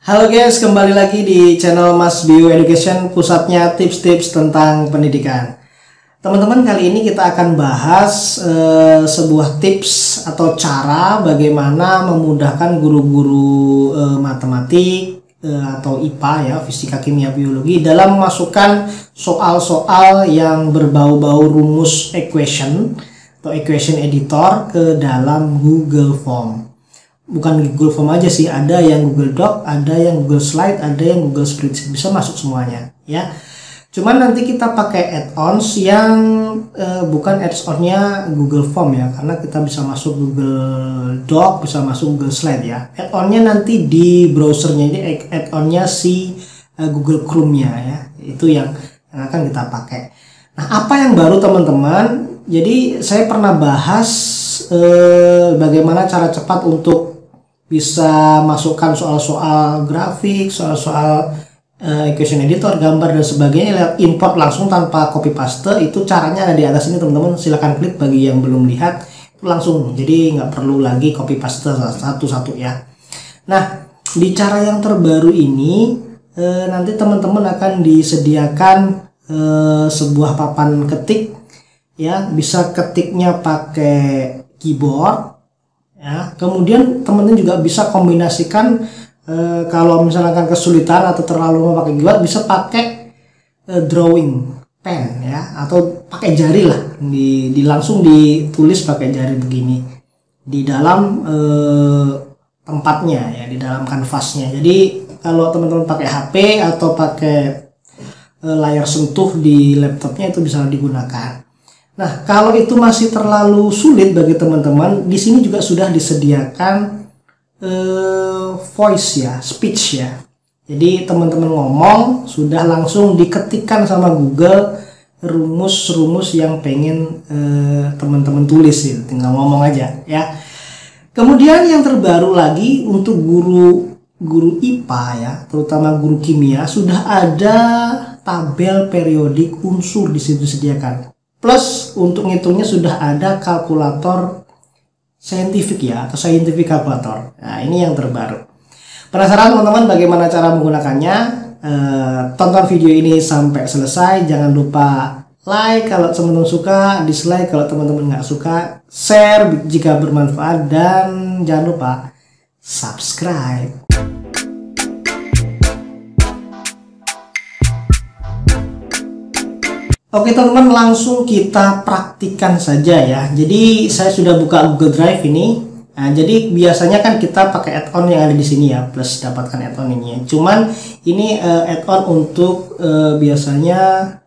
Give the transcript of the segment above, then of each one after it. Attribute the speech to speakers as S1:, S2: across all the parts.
S1: Halo guys, kembali lagi di channel Mas Bio Education, pusatnya tips-tips tentang pendidikan. Teman-teman, kali ini kita akan bahas sebuah tips atau cara bagaimana memudahkan guru-guru matematik atau IPA ya, fisika, kimia, biologi dalam memasukkan soal-soal yang berbau-bau rumus equation atau equation editor ke dalam Google Form. Bukan Google Form aja sih, ada yang Google Doc, ada yang Google Slide, ada yang Google Spreadsheet, bisa masuk semuanya ya. Cuman nanti kita pakai add-ons yang bukan add-onnya Google Form ya, karena kita bisa masuk Google Doc, bisa masuk Google Slide ya. Add-onnya nanti di browsernya, ini add-onnya si Google Chrome-nya ya, itu yang akan kita pakai. Nah, apa yang baru teman-teman? Jadi saya pernah bahas bagaimana cara cepat untuk bisa masukkan soal-soal grafik, soal-soal equation editor, gambar dan sebagainya lewat import langsung tanpa copy paste. Itu caranya ada di atas ini teman-teman, silahkan klik bagi yang belum lihat, itu langsung, jadi nggak perlu lagi copy paste satu-satu ya. Nah, di cara yang terbaru ini nanti teman-teman akan disediakan sebuah papan ketik ya, bisa ketiknya pakai keyboard ya. Kemudian teman-teman juga bisa kombinasikan kalau misalkan kesulitan atau terlalu mau pakai keyboard, bisa pakai drawing pen ya, atau pakai jari lah, langsung ditulis pakai jari begini di dalam tempatnya ya, di dalam kanvasnya. Jadi kalau teman-teman pakai HP atau pakai layar sentuh di laptopnya itu bisa digunakan. Nah, kalau itu masih terlalu sulit bagi teman-teman, di sini juga sudah disediakan voice ya, speech ya. Jadi teman-teman ngomong, sudah langsung diketikkan sama Google rumus-rumus yang pengen teman-teman tulis ya, tinggal ngomong aja ya. Kemudian yang terbaru lagi untuk guru IPA ya, terutama guru kimia, sudah ada tabel periodik unsur di situ disediakan. Plus untuk ngitungnya sudah ada kalkulator saintifik ya, atau scientific calculator. Nah, ini yang terbaru. Penasaran teman-teman bagaimana cara menggunakannya? Tonton video ini sampai selesai. Jangan lupa like kalau teman-teman suka, dislike kalau teman-teman nggak suka, share jika bermanfaat, dan jangan lupa subscribe. Oke teman-teman, langsung kita praktikkan saja ya. Jadi saya sudah buka Google Drive ini. Nah, jadi biasanya kan kita pakai add-on yang ada di sini ya, plus dapatkan add-on ini ya. Cuman ini add-on untuk biasanya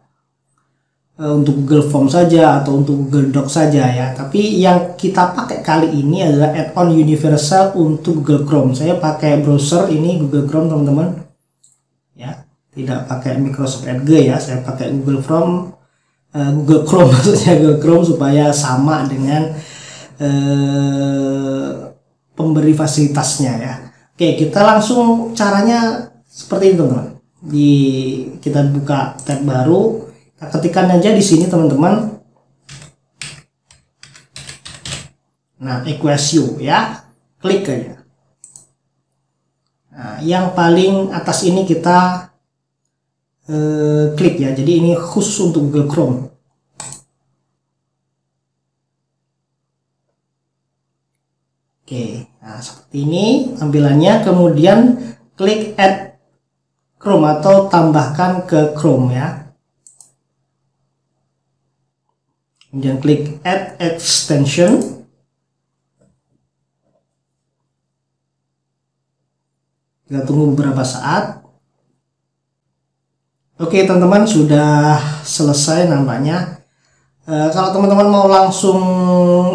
S1: untuk Google Form saja atau untuk Google Doc saja ya. Tapi yang kita pakai kali ini adalah add-on universal untuk Google Chrome. Saya pakai browser ini Google Chrome teman-teman. Ya. Tidak pakai Microsoft Edge ya, saya pakai Google Chrome maksudnya Google Chrome, supaya sama dengan pemberi fasilitasnya ya. Oke, kita langsung caranya seperti ini teman-teman. Kita buka tab baru, kita ketikkan aja di sini teman-teman. Nah, equation ya, klik aja. Nah, yang paling atas ini kita klik ya, jadi ini khusus untuk Google Chrome. Oke, nah seperti ini tampilannya. Kemudian klik add Chrome atau tambahkan ke Chrome ya. Kemudian klik add extension. Kita tunggu beberapa saat. Oke teman-teman, sudah selesai nampaknya. Kalau teman-teman mau langsung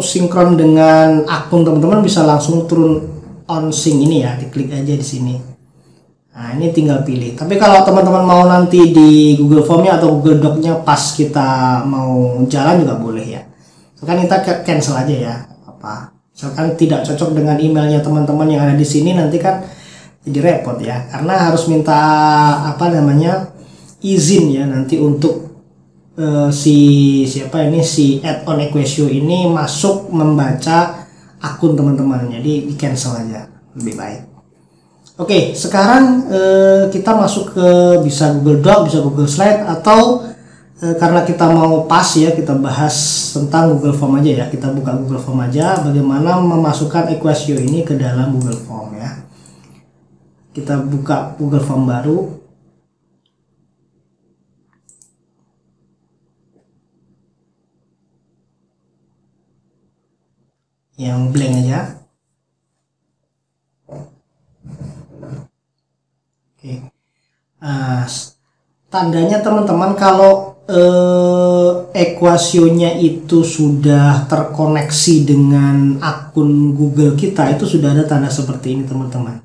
S1: sinkron dengan akun teman-teman, bisa langsung turun on sync ini ya, diklik aja di sini. Nah, ini tinggal pilih. Tapi kalau teman-teman mau nanti di Google Formnya atau Google Doc-nya pas kita mau jalan juga boleh ya. Misalkan kita cancel aja ya, apa? Misalkan tidak cocok dengan emailnya teman-teman yang ada di sini, nanti kan jadi repot ya, karena harus minta izin ya nanti untuk si add-on equation ini masuk membaca akun teman-teman. Jadi di cancel aja lebih baik. Oke, sekarang kita masuk ke bisa Google Doc, bisa Google Slide, atau karena kita mau pas ya, kita bahas tentang Google Form aja ya. Kita buka Google Form aja, bagaimana memasukkan Equasio ini ke dalam Google Form ya. Kita buka Google Form baru. Yang blank aja. Oke. Tandanya teman-teman kalau Equasionya itu sudah terkoneksi dengan akun Google kita, itu sudah ada tanda seperti ini teman-teman.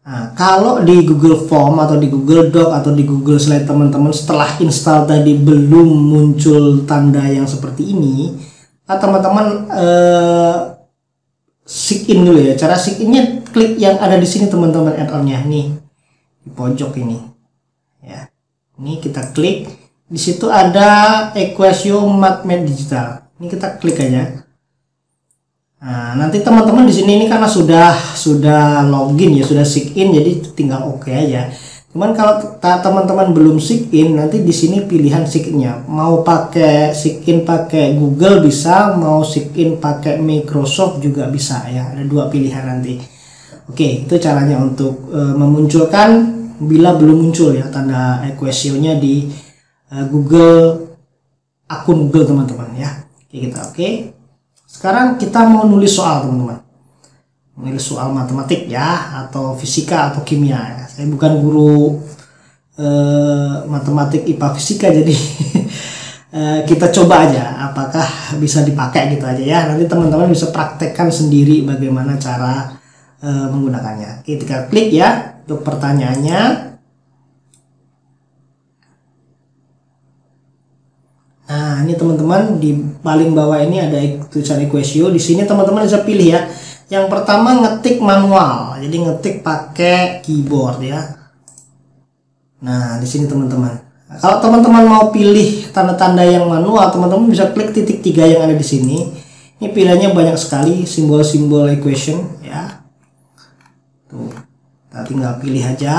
S1: Nah, kalau di Google Form atau di Google Doc atau di Google Slide teman-teman setelah install tadi belum muncul tanda yang seperti ini, teman-teman sign in dulu ya. Cara sign innya klik yang ada di sini teman-teman, add-onnya nih di pojok ini ya. Ini kita klik, di situ ada Equasio Mathmed Digital. Ini kita klik aja. Nah, nanti teman-teman di sini ini karena sudah login ya, sudah sign in, jadi tinggal oke aja. Cuman kalau teman-teman belum sign in, nanti di sini pilihan sign in-nya. Mau pakai sign in pakai Google bisa, mau sign in pakai Microsoft juga bisa ya. Ada dua pilihan nanti. Oke, itu caranya untuk memunculkan bila belum muncul ya tanda Equasio-nya di Google, akun Google teman-teman ya. Oke, kita oke. Sekarang kita mau nulis soal teman-teman. Menulis soal matematik ya, atau fisika atau kimia ya. Saya bukan guru matematik IPA fisika, jadi kita coba aja apakah bisa dipakai gitu aja ya. Nanti teman-teman bisa praktekkan sendiri bagaimana cara menggunakannya. Oke, kita klik ya untuk pertanyaannya. Nah, ini teman-teman di paling bawah ini ada tulisan Equasio. Di sini teman-teman bisa pilih ya. Yang pertama ngetik manual, jadi ngetik pakai keyboard ya. Nah, di sini teman-teman. Kalau teman-teman mau pilih tanda-tanda yang manual, teman-teman bisa klik titik 3 yang ada di sini. Ini pilihannya banyak sekali, simbol-simbol equation ya. Tuh, kita tinggal pilih aja.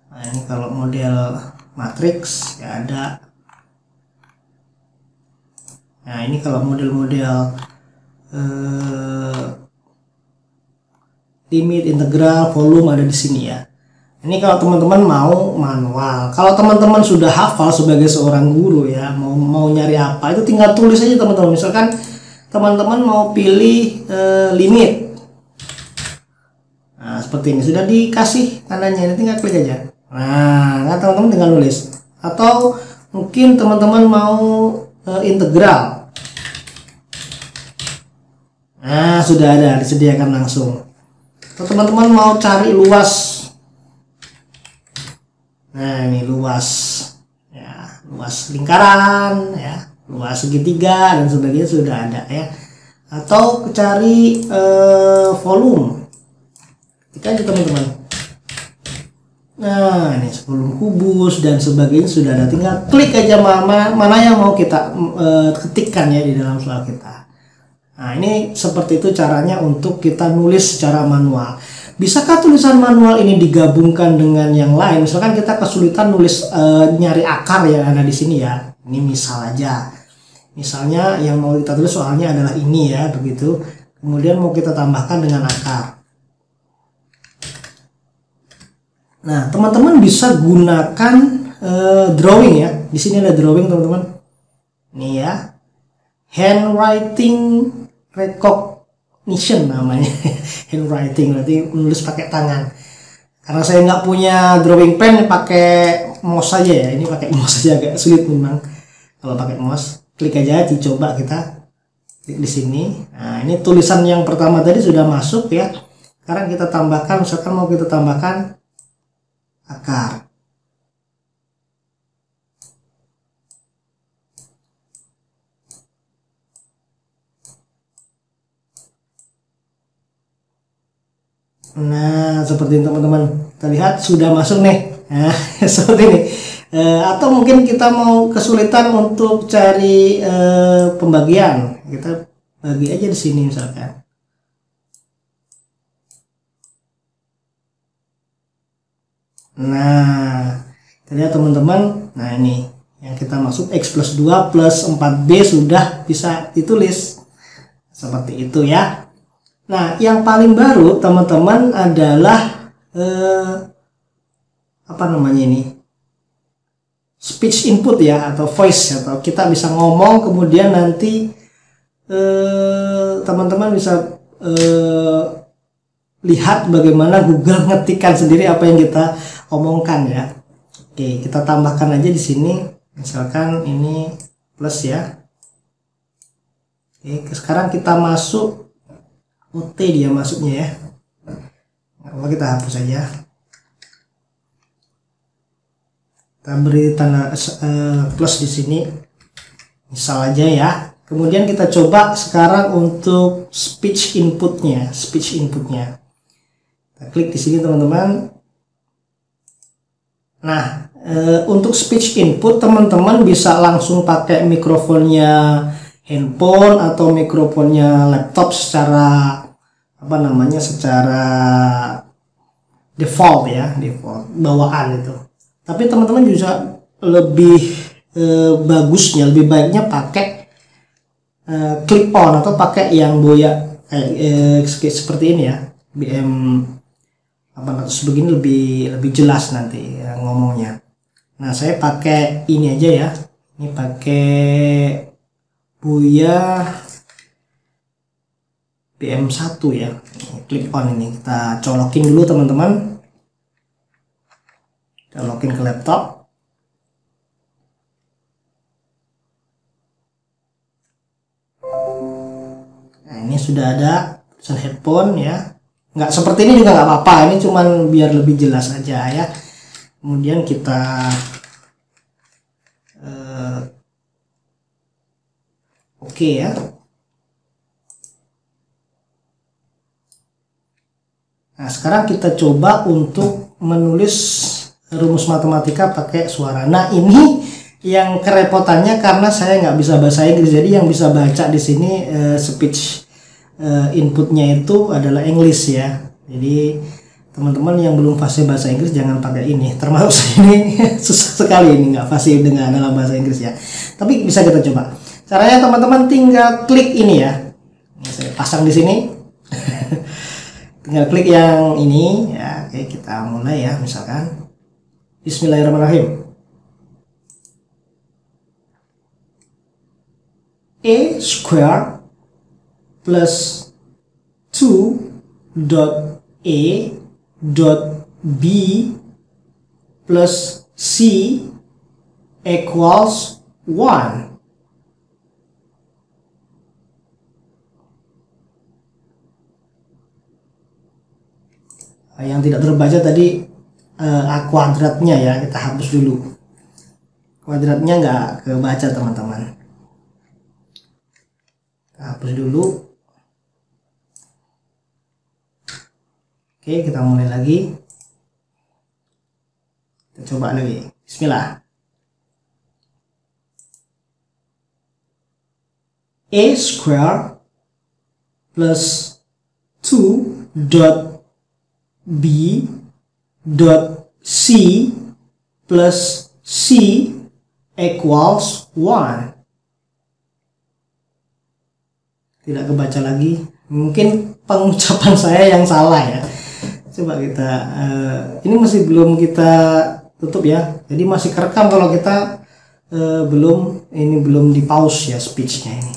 S1: Nah, ini kalau model matrix ya ada. Nah, ini kalau model-model limit, integral, volume ada di sini ya. Ini kalau teman-teman mau manual. Kalau teman-teman sudah hafal sebagai seorang guru ya, mau nyari apa itu tinggal tulis aja teman-teman. Misalkan teman-teman mau pilih limit. Nah, seperti ini sudah dikasih tandanya, ini tinggal klik aja. Nah, teman-teman tinggal nulis. Atau mungkin teman-teman mau integral. Nah, sudah ada disediakan langsung. Teman-teman mau cari luas, nah ini luas ya, luas lingkaran ya, luas segitiga dan sebagainya sudah ada ya. Atau cari volume, ketik aja teman-teman. Nah, ini volume kubus dan sebagainya sudah ada, tinggal klik aja mana yang mau kita ketikkan ya di dalam soal kita. Nah, ini seperti itu caranya untuk kita nulis secara manual. Bisakah tulisan manual ini digabungkan dengan yang lain? Misalkan kita kesulitan nulis nyari akar yang ada di sini ya. Ini misal aja. Misalnya yang mau kita tulis soalnya adalah ini ya, begitu. Kemudian mau kita tambahkan dengan akar. Nah, teman-teman bisa gunakan drawing ya. Di sini ada drawing teman-teman. Nih ya. Handwriting recognition namanya. Handwriting berarti menulis pakai tangan. Karena saya nggak punya drawing pen, pakai mouse saja ya. Ini pakai mouse saja agak sulit memang. Kalau pakai mouse, klik aja, dicoba kita klik di sini. Nah, ini tulisan yang pertama tadi sudah masuk ya. Sekarang kita tambahkan, misalkan mau kita tambahkan akar. Nah, seperti ini teman-teman. Kita lihat sudah masuk nih. Nah, seperti ini. Atau mungkin kita mau kesulitan untuk cari pembagian. Kita bagi aja di sini misalkan. Nah, lihat teman-teman. Nah, ini yang kita maksud X plus 2 plus 4B sudah bisa ditulis seperti itu ya. Nah, yang paling baru teman-teman adalah apa namanya ini, speech input ya, atau voice, atau kita bisa ngomong kemudian nanti teman-teman bisa lihat bagaimana Google ngetikkan sendiri apa yang kita omongkan ya. Oke, kita tambahkan aja di sini. Misalkan ini plus ya. Oke, sekarang kita masuk OT, dia masuknya ya. Nggak apa, kita hapus aja. Kita beri tanda plus di sini. Misal aja ya. Kemudian kita coba sekarang untuk speech inputnya. Kita klik di sini teman-teman. Nah, untuk speech input teman-teman bisa langsung pakai mikrofonnya handphone atau mikrofonnya laptop secara apa namanya, secara default ya, default bawaan itu. Tapi teman-teman juga lebih bagusnya, lebih baiknya pakai clip on atau pakai yang boya kayak seperti ini ya, BM 800 begini lebih jelas nanti ya, ngomongnya. Nah, saya pakai ini aja ya. Ini pakai Boya BM1 ya. Clip on ini kita colokin dulu teman-teman. Colokin ke laptop. Nah, ini sudah ada tulisan headphone ya. Nggak seperti ini juga nggak apa-apa. Ini cuman biar lebih jelas aja ya. Kemudian kita oke ya. Nah, sekarang kita coba untuk menulis rumus matematika pakai suara. Nah, ini yang kerepotannya karena saya nggak bisa bahasa Inggris, jadi yang bisa baca di sini speech inputnya itu adalah English ya. Jadi teman-teman yang belum fasih bahasa Inggris jangan pakai ini, termasuk saya ini susah sekali ini, nggak fasih dengan dalam bahasa Inggris ya. Tapi bisa kita coba. Caranya teman-teman tinggal klik ini ya. Ini saya pasang di sini. Tinggal klik yang ini ya. Oke, kita mulai ya. Misalkan Bismillahirrahmanirrahim. A square plus 2 dot A dot B plus C equals 1. Yang tidak terbaca tadi kuadratnya ya, kita hapus dulu. Kuadratnya nggak kebaca teman-teman. Kita hapus dulu. Oke, kita mulai lagi. Kita coba lagi. Bismillah. A square plus 2 dot B dot C plus C equals 1. Tidak kebaca lagi. Mungkin pengucapan saya yang salah ya. Coba kita ini masih belum kita tutup ya. Jadi masih kerekam kalau kita belum di pause ya speechnya ini.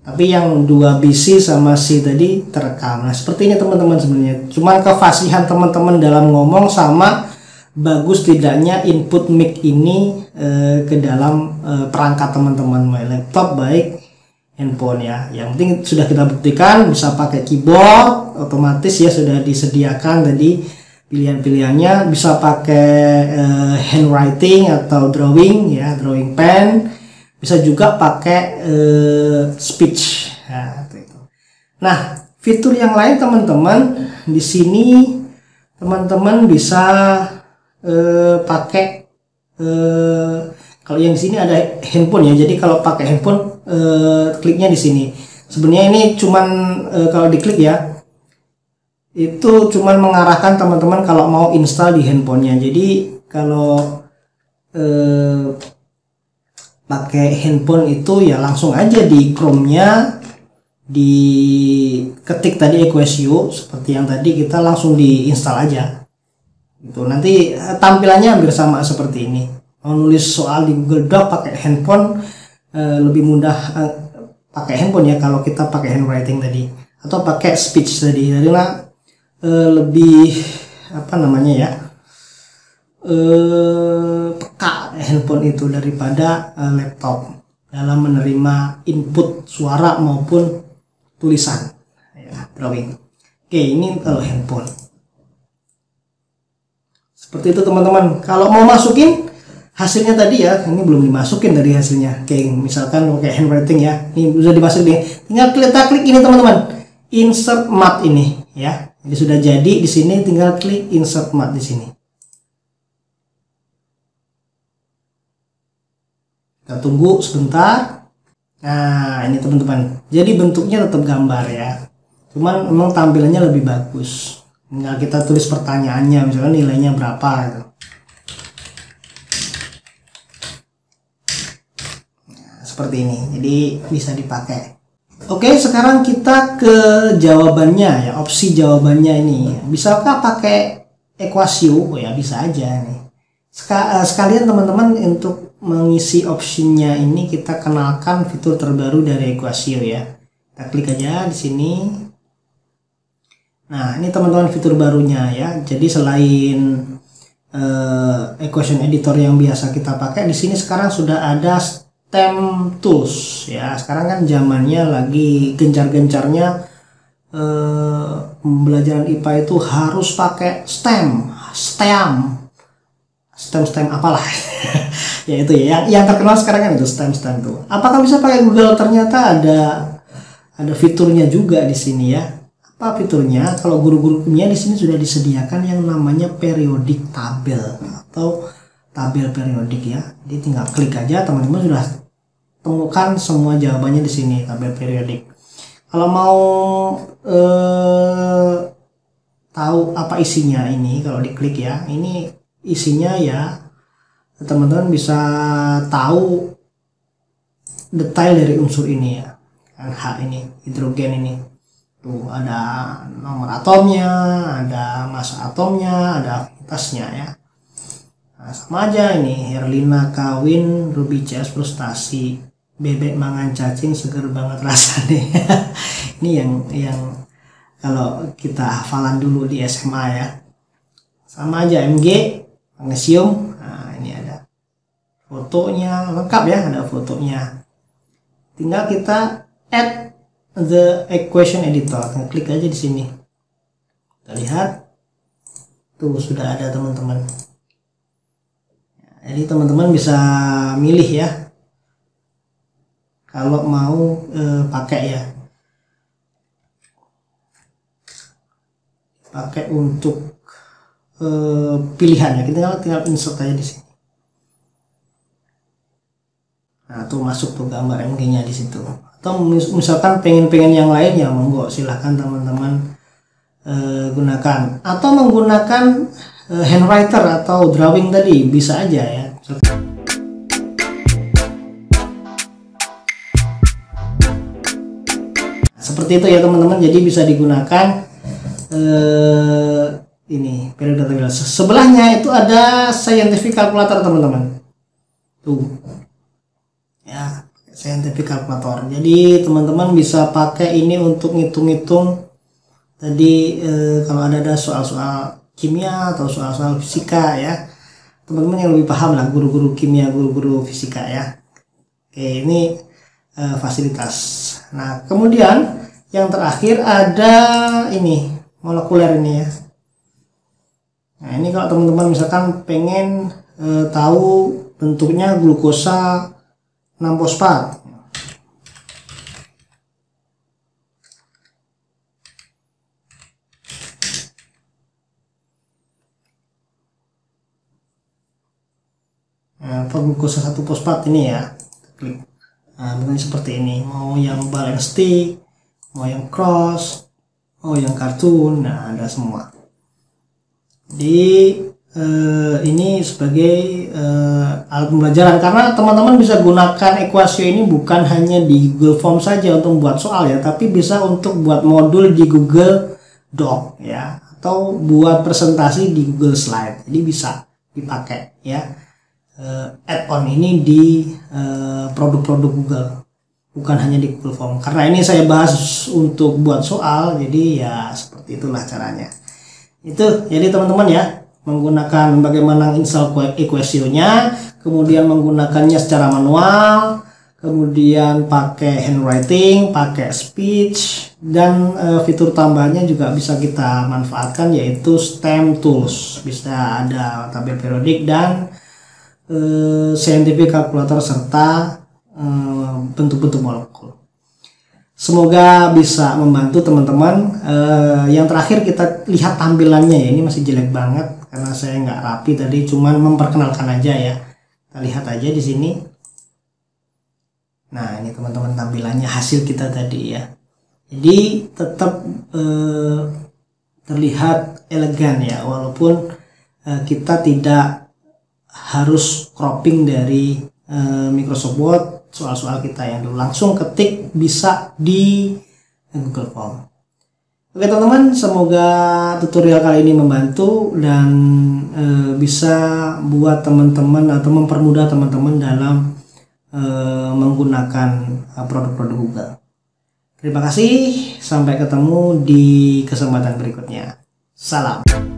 S1: Tapi yang 2BC sama C tadi terekam. Nah, seperti ini teman-teman sebenarnya. Cuman kefasihan teman-teman dalam ngomong sama bagus tidaknya input mic ini ke dalam perangkat teman-teman, baik laptop baik handphone ya. Yang penting sudah kita buktikan bisa pakai keyboard otomatis ya, sudah disediakan tadi pilihan-pilihannya. Bisa pakai handwriting atau drawing ya, drawing pen. Bisa juga pakai speech ya, itu. Nah, fitur yang lain teman-teman di sini teman-teman bisa pakai kalau yang di sini ada handphone ya. Jadi kalau pakai handphone kliknya di sini. Sebenarnya ini cuman kalau diklik ya, itu cuman mengarahkan teman-teman kalau mau install di handphonenya. Jadi kalau pakai handphone itu ya langsung aja di Chrome-nya diketik tadi Equasio seperti yang tadi, kita langsung diinstal aja gitu. Nanti tampilannya hampir sama seperti ini. Mau nulis soal di Google Doc pakai handphone lebih mudah pakai handphone ya kalau kita pakai handwriting tadi, atau pakai speech tadi, karena lebih apa namanya ya, peka handphone itu daripada laptop dalam menerima input suara maupun tulisan ya, drawing. Oke, ini kalau handphone seperti itu teman-teman. Kalau mau masukin hasilnya tadi ya, ini belum dimasukin tadi hasilnya. Oke, misalkan pakai handwriting ya, ini sudah dimasukin, tinggal kita klik ini teman-teman, insert math ini ya. Jadi sudah jadi di sini, tinggal klik insert math di sini. Kita tunggu sebentar. Nah, ini teman-teman. Jadi bentuknya tetap gambar ya. Cuman memang tampilannya lebih bagus. Tinggal kita tulis pertanyaannya, misalnya nilainya berapa gitu. Nah, seperti ini. Jadi bisa dipakai. Oke, sekarang kita ke jawabannya ya, opsi jawabannya ini. Bisakah pakai Equasio? Oh ya, bisa aja nih. Sekalian teman-teman untuk mengisi opsinya ini, kita kenalkan fitur terbaru dari Equasio ya. Kita klik aja di sini. Nah, ini teman-teman fitur barunya ya. Jadi selain equation editor yang biasa kita pakai, di sini sekarang sudah ada STEM tools ya. Sekarang kan zamannya lagi gencar-gencarnya pembelajaran IPA itu harus pakai STEM apalah. Ya itu ya, yang terkenal sekarang kan itu STEM tuh. Apakah bisa pakai Google? Ternyata ada fiturnya juga di sini ya. Apa fiturnya? Kalau guru-guru kimia di sini sudah disediakan yang namanya periodic table atau tabel periodik ya. Jadi tinggal klik aja, teman-teman sudah temukan semua jawabannya di sini, tabel periodik. Kalau mau tahu apa isinya ini, kalau diklik ya, ini isinya ya, teman-teman bisa tahu detail dari unsur ini ya. Kan H ini, hidrogen ini. Tuh ada nomor atomnya, ada massa atomnya, ada aktivitasnya ya. Nah, sama aja ini, Herlina kawin, Ruby CS frustasi, bebek mangan cacing seger banget rasanya. Ini yang kalau kita hafalan dulu di SMA ya. Sama aja Mg, magnesium. Nah, ini ada fotonya, lengkap ya, ada fotonya. Tinggal kita add the equation editor. Nah, klik aja di sini. Kita lihat. Tuh sudah ada teman-teman. Jadi teman-teman bisa milih ya. Kalau mau pakai ya. Pakai untuk pilihan ya. Kita tinggal insert aja di sini. Nah, tuh masuk tuh gambar MG-nya di situ. Atau misalkan pengen yang lain ya monggo, silahkan teman-teman gunakan. Atau menggunakan handwriter atau drawing tadi bisa aja ya. Seperti itu ya teman-teman. Jadi bisa digunakan ini periode table. Sebelahnya itu ada scientific calculator teman-teman. Tuh ya, scientific calculator. Jadi teman-teman bisa pakai ini untuk ngitung-ngitung tadi kalau ada soal-soal kimia atau soal-soal fisika ya. Teman-teman yang lebih paham lah, guru-guru kimia, guru-guru fisika ya. Oke, ini fasilitas. Nah, kemudian yang terakhir ada ini molekuler ini ya. Nah, ini kalau teman-teman misalkan pengen tahu bentuknya glukosa 6 fosfat. Nah, glukosa 1 fosfat ini ya. Klik. Nah, bentuknya seperti ini. Mau yang ball and stick, mau yang cross, oh yang kartun, nah ada semua. Jadi ini sebagai alat pembelajaran, karena teman-teman bisa gunakan Equasio ini bukan hanya di Google Form saja untuk membuat soal ya, tapi bisa untuk buat modul di Google Doc ya, atau buat presentasi di Google Slide. Jadi bisa dipakai ya add-on ini di produk-produk Google, bukan hanya di Google Form. Karena ini saya bahas untuk buat soal, jadi ya seperti itulah caranya. Itu jadi teman-teman ya, menggunakan bagaimana install Equasio-nya, kemudian menggunakannya secara manual, kemudian pakai handwriting, pakai speech, dan fitur tambahannya juga bisa kita manfaatkan, yaitu STEM tools. Bisa ada tabel periodik dan scientific calculator serta bentuk-bentuk molekul. Semoga bisa membantu teman-teman. Yang terakhir kita lihat tampilannya ya, ini masih jelek banget karena saya nggak rapi tadi, cuman memperkenalkan aja ya. Kita lihat aja di sini. Nah ini teman-teman tampilannya hasil kita tadi ya. Jadi tetap terlihat elegan ya, walaupun kita tidak harus cropping dari Microsoft Word. Soal-soal kita yang dulu langsung ketik bisa di Google Form. Oke teman-teman, semoga tutorial kali ini membantu dan bisa buat teman-teman atau mempermudah teman-teman dalam menggunakan produk-produk Google. Terima kasih, sampai ketemu di kesempatan berikutnya. Salam.